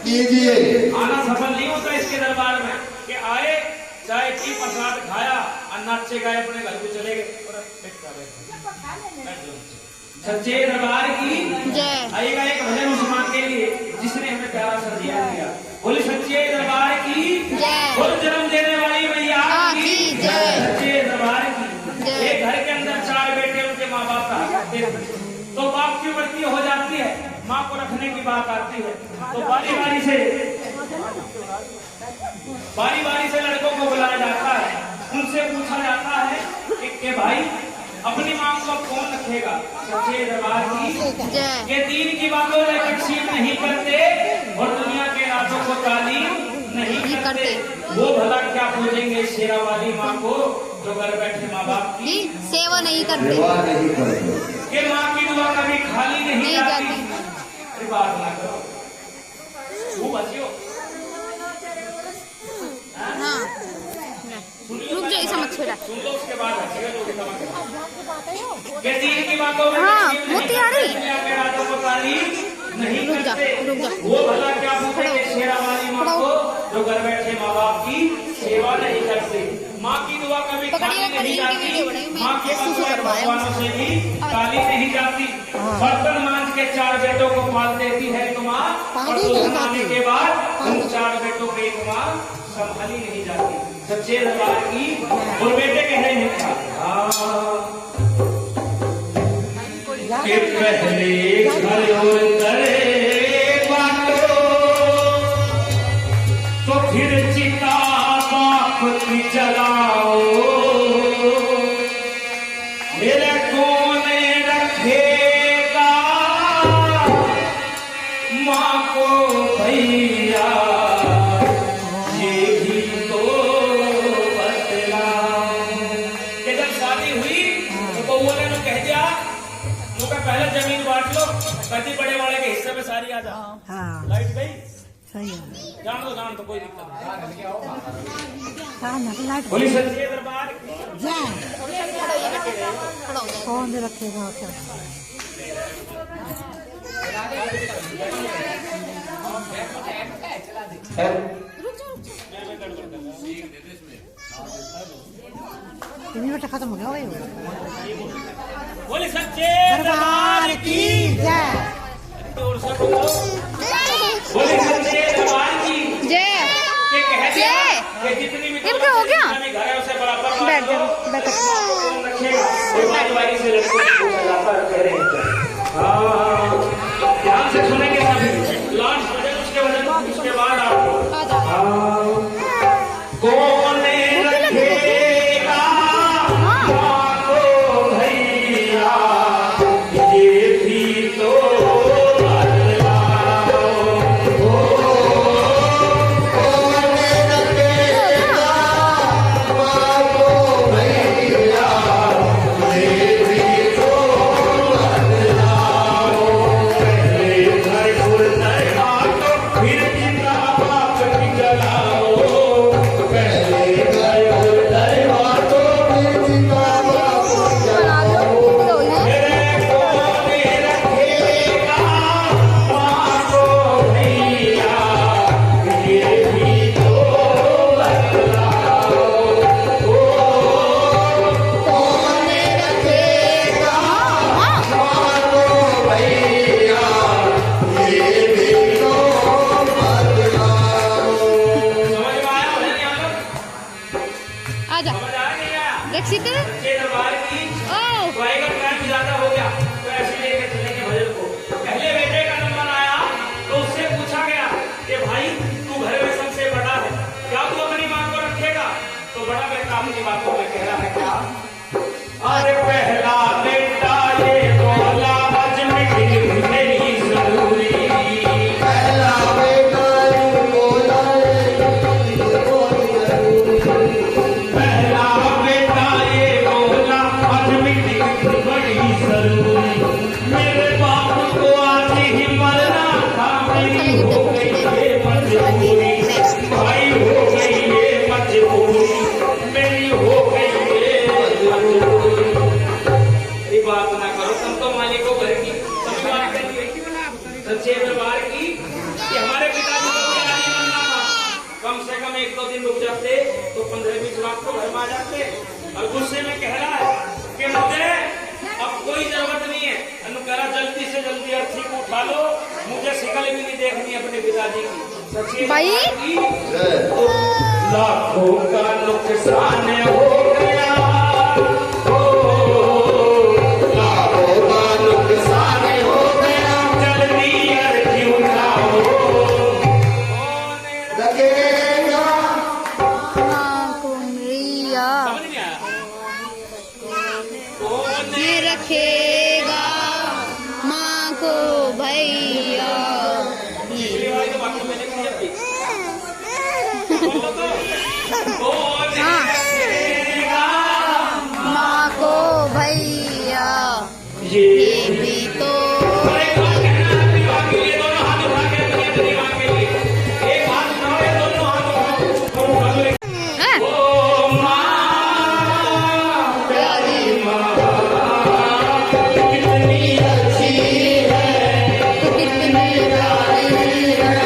कीजिए। आना सफल नहीं होता इसके दरबार में कि आए चाय पी प्रसाद खाया और नाचे गाए अपने घर को चले गए। सच्चे दरबार की आएगा एक भजन मुसलमान के लिए जिसने हमें प्यारा सा दिया दिया। बोले सच्चे दरबार की बोल जन्म देने वाली मैया की सच्चे दरबार की। एक घर के अंदर 4 बेटे उनके माँ बाप रहा करते हैं तो बाप की मृत्यु हो जाती है, माँ को रखने की बात आती है तो बारी बारी से लड़कों को बुलाया जाता है। उनसे पूछा जाता है कि भाई अपनी माँ को कौन रखेगा। सच्चे दरबार की ये दीन की बातों में तकसीम नहीं करते और दुनिया के राजों को तालीम नहीं करते। वो भला क्या पूछेंगे शेरा वाली माँ को जो घर बैठे माँ बाप की सेवा नहीं करते कि माँ की दुआ कभी खाली नहीं जाती। अरे बात ना करो वो बचियो। हाँ रुक जाइए समझ छोड़ा। सुन लो उसके बाद की बातों में हाँ मोतिहारी नहीं रुक जा वो भला क्या पूछेंगे शेरा वाली माँ को जो घर बैठे माँ बाप की सेवा नहीं करते। माँ की दुआ कभी खाली नहीं जाती, माँ की भगवानों से भी खाली नहीं जाती। बर्तन मांझ के 4 बेटों को पाल देती है तो माँ आने के बाद उन 4 बेटों को एक माँ संभाली नहीं जाती। सच्चे दरबार की और बेटे कह रहे हैं कि पहले घर और करे बाटो तो फिर चिता बाप की जलाओ। मेरे कौन रखेगा माँ को भैया ये भी तो बतलाओ। कि जब शादी हुई तो बउआ ने कह दिया पहले जमीन बांट लो, कभी बड़े वाले के हिस्से में सारी आ जा। हाँ। लाइट गई सही है। जान दो कोई दिक्कत नहीं। बोली सच्चे दरबार कौन रखेगा क्या खत्म हो गया। बोले सच्चे दरबार की जय। बोले सच्चे दरबार की जय। कि जितनी भी क्या हो गया घर है उसे बराबर बैठ जाओ बारी से लड़कों को जाता कह रहे हैं। ध्यान से सुनेंगे सभी। लास्ट वजन उसके बाद आप कौन रखेगा माँ को भैया ये भी तो बतलाओ। कौन रखेगा माँ को भैया ये भी तो बतलाओ। एक दो दिन रुक जाते तो 15-20 लाख तो घर में आ जाते। और गुस्से में कह रहा है कि मुझे अब कोई जरूरत नहीं है। अनुकरा जल्दी से जल्दी अर्थी को उठा लो, मुझे शिकल भी नहीं देखनी अपने पिताजी की। सच्ची भाई। तो लाखों का नुकसान हो गया, लाखों का नुकसान हो गया, जल्दी अर्थी उठाओ। लगेगा माँ को मैया समझ नहीं आया? कौन ये रखेगा माँ को भैया। पिछली वाली तो बाकी मैंने की अपनी। बोलो तो। कौन हाँ। रखेगा माँ को भैया ये ये भी तो अरे कौन कहना है परिवार के लिए? दोनों हाथ उठा के अपने परिवार के लिए एक हाथ उठाओ, ये दोनों हाथ उठाओ, तुम उठा लो एक। है। ओ माँ प्यारी माँ कितनी अच्छी है, तो कितनी प्यारी है।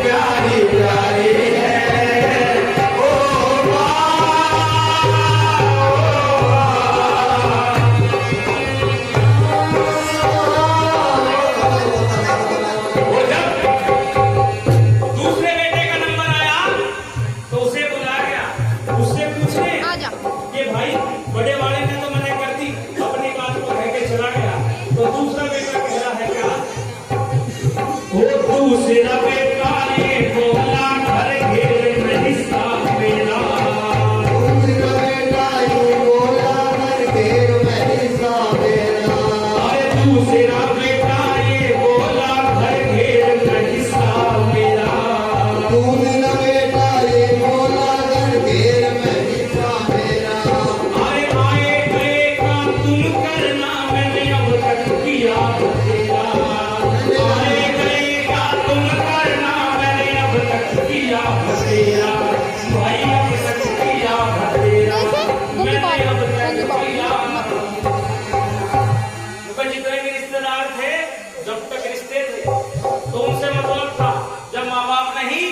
प्यारी प्यारी है। ओ वो जब दूसरे बेटे का नंबर आया तो उसे बुलाया गया, उससे पूछे आ जा। कि भाई बड़े वाले ने तो मना कर दी, अपनी बात को कह के चला गया। तो दूसरा बेटा कह रहा है क्या? वो दूसरा बेटा ये बोला घर घेर में हिस्सा मेरा। दूसरा बेटा ये बोला घर घेर में हिस्सा मेरा। अरे दूसरा बेटा ये बोला घर घेर में हिस्सा मेरा। दूसरा बेटा ये बोला घर घेर में हिस्सा मेरा। अरे आए गए का तुम करना, मैंने अब तक किया तेरा। आए गए का तुम करना, मैंने अब तक किया तेरा। भाई अब तक किया तेरा, मैंने अब तक किया। मुझे जितने भी रिश्तेदार थे, जब तक रिश्ते थे तो उनसे मतलब था, जब माँ बाप नहीं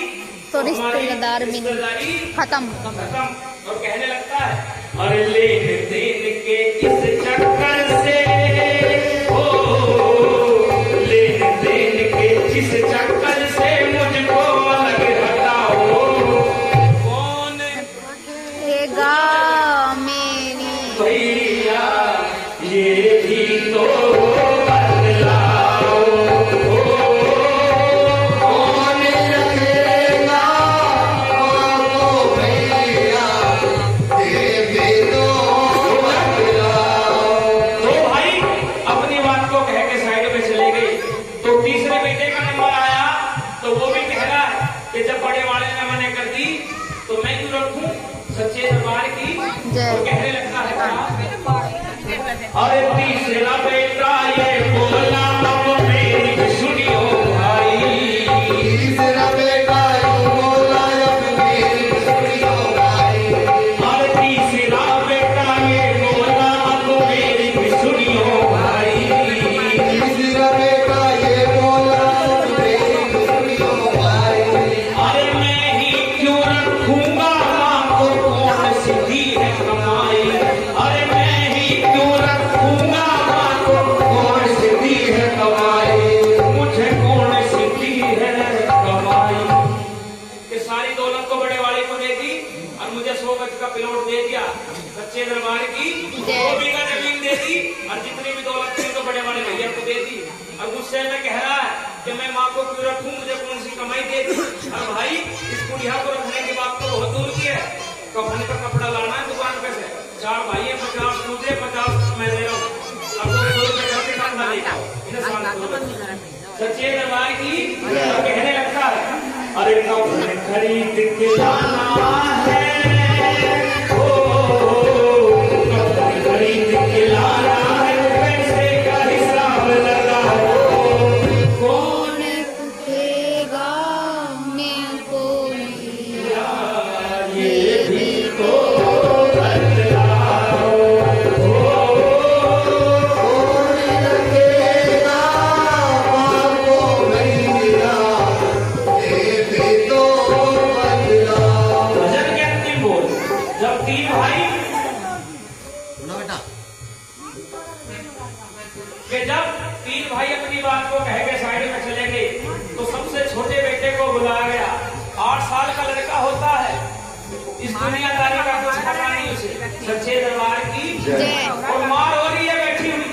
तो हमारी रिश्तेदार भी नहीं। रिश्तेदारी खत्म। खत्म। और कहने लगता है अरे लेन देन के इस चक्कर से, ओ लेन देन के इस चक्कर से मुझको अलग हटाओ। कौन रहेगा मेरी भैया ये भी तो बदलाओ। कौन रखेगा माँ को भैया, ये भी तो बदलाओ। तो भाई अपनी बात को कह के साइड में चले गए। तो तीसरे बेटे का नंबर आया तो वो भी कह रहा है कि जब बड़े वाले ने मना कर दी तो मैं क्यों रखूं सच्चे दरबार की। जय। तो कहने लगता है क्या? अरे तीसरा बेटा ये बोला अब मेरी सुनियो भाई। तीसरा बेटा ये बोला अब मेरी सुनियो भाई। अरे तीसरा बेटा ये बोला अब मेरी सुनियो भाई। तीसरा बेटा ये बोला अब मेरी सुनियो भाई। अरे मैं ही क्यों रखूंगा माँ को, कौन सिद्धि है कमाई। अरे मैं ही क्यों रखूंगा माँ को, कौन सिद्धि है कमाई। मुझे कौन सिद्धि है कमाई। ये सारी दौलत तो बड़े वाले को दे दी और मुझे 100 गज का प्लॉट दे दिया सच्चे दरबार की। 2 बीघा जमीन दे दी और जितनी भी दौलत थी तो बड़े वाले भैया को दे दी। और गुस्से में कह रहा है कि मैं माँ को क्यों रखूं, मुझे कौन सी कमाई दे दी। और भाई इस बुढ़िया को रखने की बात तो बहुत दूर की है। कफन का कपड़ा लाना है दुकान पे से, 4 भाई है, 50 दूसरे 50 मैं दे रहा हूँ। अब तो 100 रुपये घर के साथ ना लेगा इन्हें सच्चे दरबार की। और कहने लगता है अरे कफन खरीद के लाना है, ओ कफन खरीद के लाना है, पैसे का हिसाब लगाओ। कौन पूछेगा मेरे को मैया ये भी तो बदलाओ। कौन रखेगा माँ को भैया, ये भी तो बदलाओ। इस दुनियादारी का कुछ पता नहीं उसे। सच्चे दरबार की जय। और माँ रो रही है बैठी हुई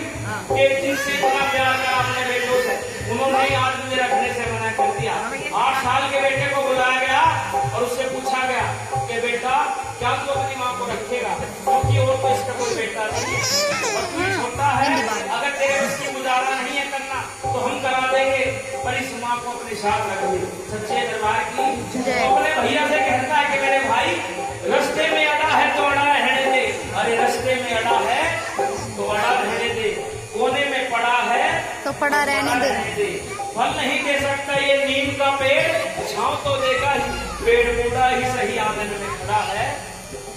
कि जिससे इतना प्यार करा अपने बेटों से, उन्होंने ही आज मुझे रखने से मना कर दिया। 8 साल के बेटे को बुलाया गया और उससे पूछा गया कि बेटा क्या तू अपनी माँ को रखेगा, क्योंकि और तो इसका कोई बेटा नहीं है और तू छोटा है, अगर तेरे उसकी गुजारा नहीं है करना तो हम करा देंगे, पर इस माँ को अपने साथ रख दे। सच्चे दरबार की तो अपने भैया से कहता है कि मेरे भाई रास्ते में अड़ा है तो अड़ा रहने दे। अरे रास्ते में अड़ा है तो अड़ा रहने दे, कोने में पड़ा है तो पड़ा रहने दे। फल नहीं दे सकता ये नीम का पेड़, छांव तो देगा ही, पेड़ बूढ़ा ही सही आंगन में खड़ा है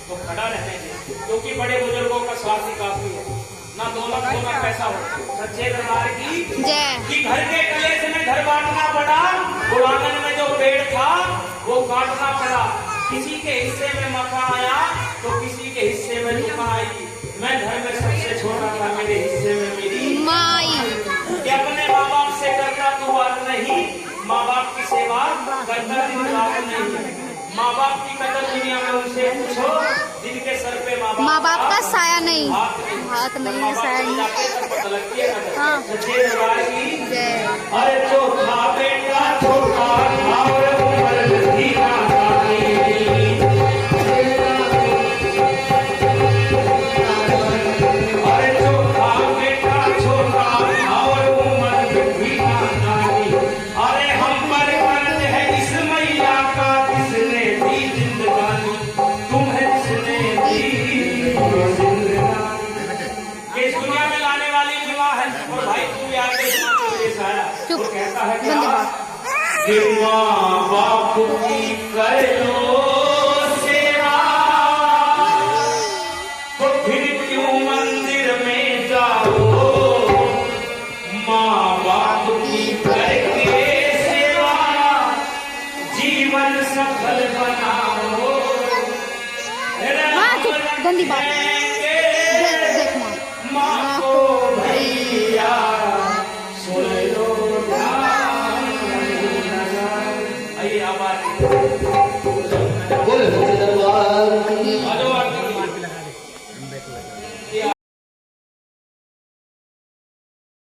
तो खड़ा रहने दे, क्योंकि बड़े बुजुर्गों का स्वार्थ ही काफी है, ना दौलत हो ना पैसा हो। सच्चे दरबार की जय। कि घर के कलेश में घर बांटना पड़ा, वो आंगन में जो पेड़ था वो काटना पड़ा। किसी के हिस्से में मकान आया तो किसी के हिस्से में दुकान आई। मैं घर में सबसे छोटा था, मेरे हिस्से में मेरी माई। कि अपने माँ बाप से करता तू बात नहीं, माँ बाप की सेवा करता दिन रात नहीं। माँ बाप की कदर दुनिया में उनसे पूछो जिनके सर पे माँ बाप का साया नहीं, हाथ नहीं है, साया नहीं। हाँ। सच्चे दरबार की जय। अरे चौथा बेटा छोटा था और उम्र भी ना जानी। अरे चौथा बेटा छोटा था और उम्र भी ना जानी। अरे हम पर कर्ज है इस मैया का जिसने दी जिंदगानी, तुम्हें जिसने दी जिंदगानी। इस दुनिया में लाने वाली विवाह है और भाई तू यार चुप। कहता है गंदी बात। कि माँ बाप की कर लो सेवा तो फिर क्यों मंदिर में जाओ। माँ बाप की करके सेवा जीवन सफल बनाओ। हाँ चुप। गंदी बात।